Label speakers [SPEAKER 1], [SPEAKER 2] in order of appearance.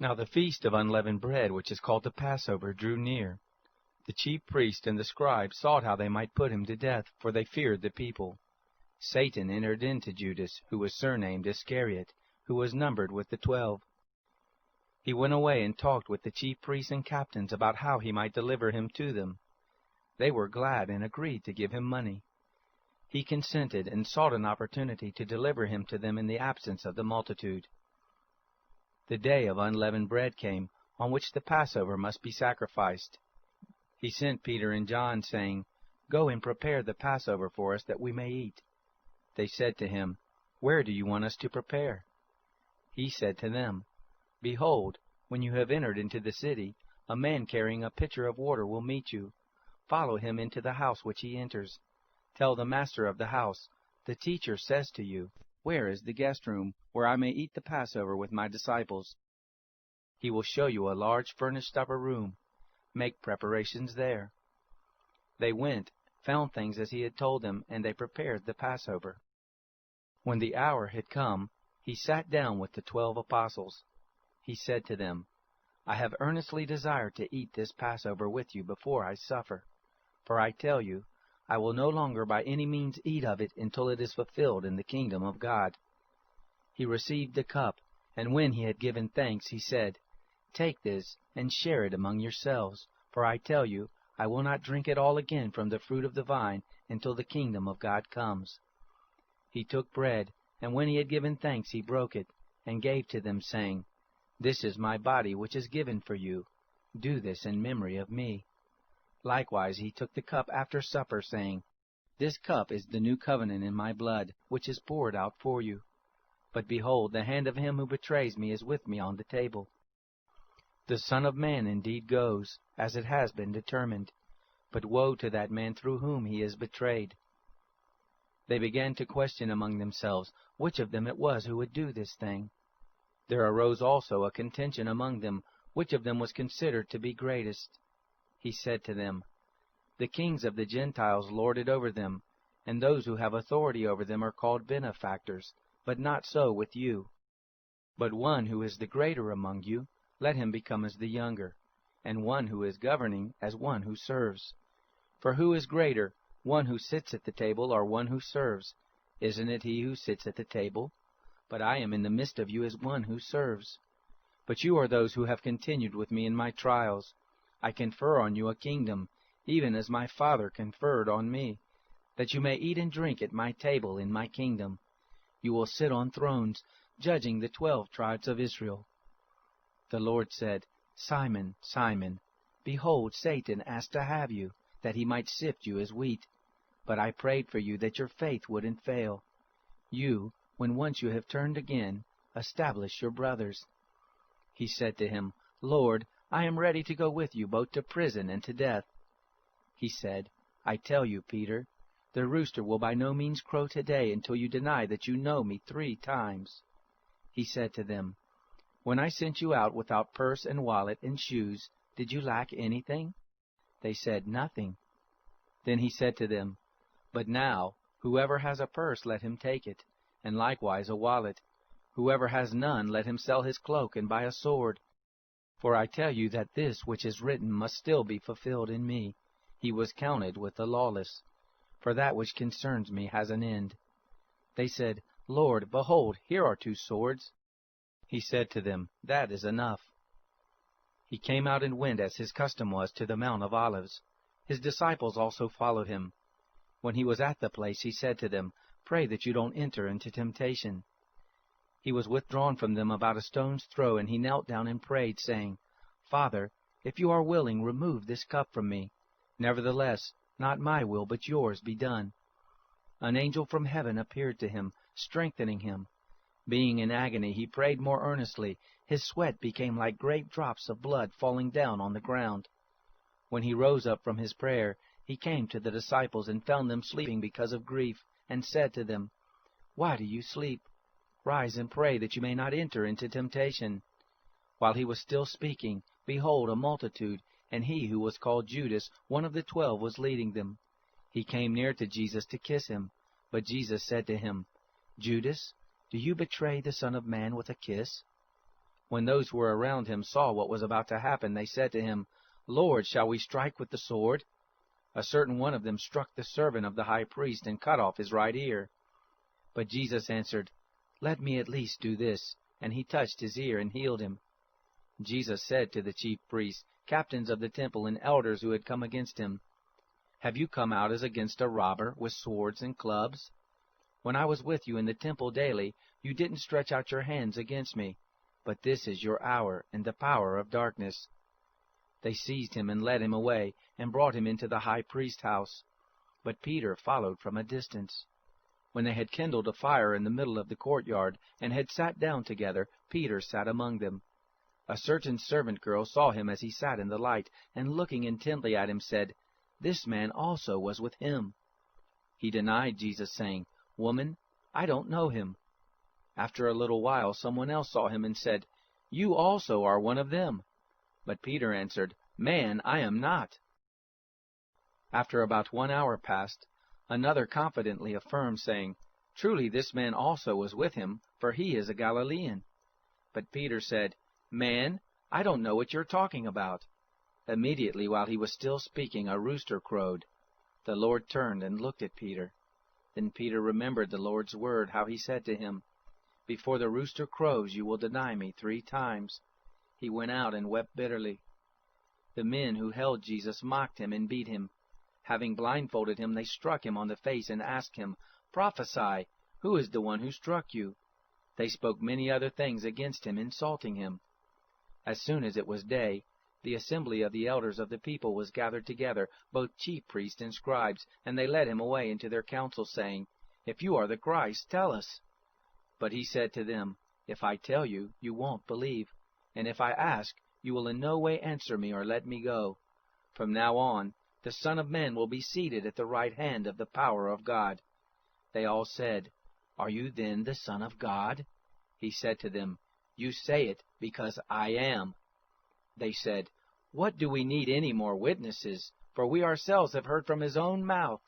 [SPEAKER 1] Now the feast of unleavened bread, which is called the Passover, drew near. The chief priests and the scribes sought how they might put him to death, for they feared the people. Satan entered into Judas, who was surnamed Iscariot, who was numbered with the 12. He went away and talked with the chief priests and captains about how he might deliver him to them. They were glad and agreed to give him money. He consented and sought an opportunity to deliver him to them in the absence of the multitude. The day of unleavened bread came, on which the Passover must be sacrificed. He sent Peter and John, saying, "Go and prepare the Passover for us, that we may eat." They said to him, "Where do you want us to prepare?" He said to them, "Behold, when you have entered into the city, a man carrying a pitcher of water will meet you. Follow him into the house which he enters. Tell the master of the house, 'The teacher says to you, where is the guest room, where I may eat the Passover with my disciples?' He will show you a large furnished upper room. Make preparations there." They went, found things as he had told them, and they prepared the Passover. When the hour had come, he sat down with the 12 apostles. He said to them, "I have earnestly desired to eat this Passover with you before I suffer. For I tell you, I will no longer by any means eat of it until it is fulfilled in the kingdom of God." He received the cup, and when he had given thanks, he said, "Take this and share it among yourselves, for I tell you, I will not drink it all again from the fruit of the vine until the kingdom of God comes." He took bread, and when he had given thanks, he broke it, and gave to them, saying, "This is my body, which is given for you. Do this in memory of me." Likewise he took the cup after supper, saying, "This cup is the new covenant in my blood, which is poured out for you. But behold, the hand of him who betrays me is with me on the table. The Son of Man indeed goes, as it has been determined, but woe to that man through whom he is betrayed." They began to question among themselves which of them it was who would do this thing. There arose also a contention among them, which of them was considered to be greatest. He said to them, "The kings of the Gentiles lord it over them, and those who have authority over them are called benefactors, but not so with you. But one who is the greater among you, let him become as the younger, and one who is governing as one who serves. For who is greater, one who sits at the table or one who serves? Isn't it he who sits at the table? But I am in the midst of you as one who serves. But you are those who have continued with me in my trials. I confer on you a kingdom, even as my Father conferred on me, that you may eat and drink at my table in my kingdom. You will sit on thrones, judging the 12 tribes of Israel." The Lord said, "Simon, Simon, behold, Satan asked to have you, that he might sift you as wheat. But I prayed for you that your faith wouldn't fail. You, when once you have turned again, establish your brothers." He said to him, "Lord, I am ready to go with you both to prison and to death." He said, "I tell you, Peter, the rooster will by no means crow today until you deny that you know me 3 times. He said to them, "When I sent you out without purse and wallet and shoes, did you lack anything?" They said, "Nothing." Then he said to them, "But now, whoever has a purse, let him take it, and likewise a wallet. Whoever has none, let him sell his cloak and buy a sword. For I tell you that this which is written must still be fulfilled in me. He was counted with the lawless. For that which concerns me has an end." They said, "Lord, behold, here are 2 swords." He said to them, "That is enough." He came out and went, as his custom was, to the Mount of Olives. His disciples also followed him. When he was at the place, he said to them, "Pray that you don't enter into temptation." He was withdrawn from them about a stone's throw, and he knelt down and prayed, saying, "Father, if you are willing, remove this cup from me. Nevertheless, not my will, but yours be done." An angel from heaven appeared to him, strengthening him. Being in agony, he prayed more earnestly. His sweat became like great drops of blood falling down on the ground. When he rose up from his prayer, he came to the disciples and found them sleeping because of grief, and said to them, "Why do you sleep? Rise and pray that you may not enter into temptation." While he was still speaking, behold, a multitude, and he who was called Judas, one of the 12, was leading them. He came near to Jesus to kiss him, but Jesus said to him, "Judas, do you betray the Son of Man with a kiss?" When those who were around him saw what was about to happen, they said to him, "Lord, shall we strike with the sword?" A certain one of them struck the servant of the high priest and cut off his right ear. But Jesus answered, "Let me at least do this." And he touched his ear and healed him. Jesus said to the chief priests, captains of the temple, and elders who had come against him, "Have you come out as against a robber with swords and clubs? When I was with you in the temple daily, you didn't stretch out your hands against me. But this is your hour and the power of darkness." They seized him and led him away, and brought him into the high priest's house. But Peter followed from a distance. When they had kindled a fire in the middle of the courtyard, and had sat down together, Peter sat among them. A certain servant girl saw him as he sat in the light, and looking intently at him said, "This man also was with him." He denied Jesus, saying, "Woman, I don't know him." After a little while someone else saw him and said, "You also are one of them." But Peter answered, "Man, I am not." After about 1 hour passed, another confidently affirmed, saying, "Truly this man also was with him, for he is a Galilean." But Peter said, "Man, I don't know what you're talking about." Immediately while he was still speaking, a rooster crowed. The Lord turned and looked at Peter. Then Peter remembered the Lord's word, how he said to him, "Before the rooster crows, you will deny me 3 times." He went out and wept bitterly. The men who held Jesus mocked him and beat him. Having blindfolded him, they struck him on the face and asked him, "Prophesy, who is the one who struck you?" They spoke many other things against him, insulting him. As soon as it was day, the assembly of the elders of the people was gathered together, both chief priests and scribes, and they led him away into their council, saying, "If you are the Christ, tell us." But he said to them, "If I tell you, you won't believe. And if I ask, you will in no way answer me or let me go. From now on, the Son of Man will be seated at the right hand of the power of God." They all said, "Are you then the Son of God?" He said to them, "You say it because I am." They said, "What do we need any more witnesses? For we ourselves have heard from his own mouth."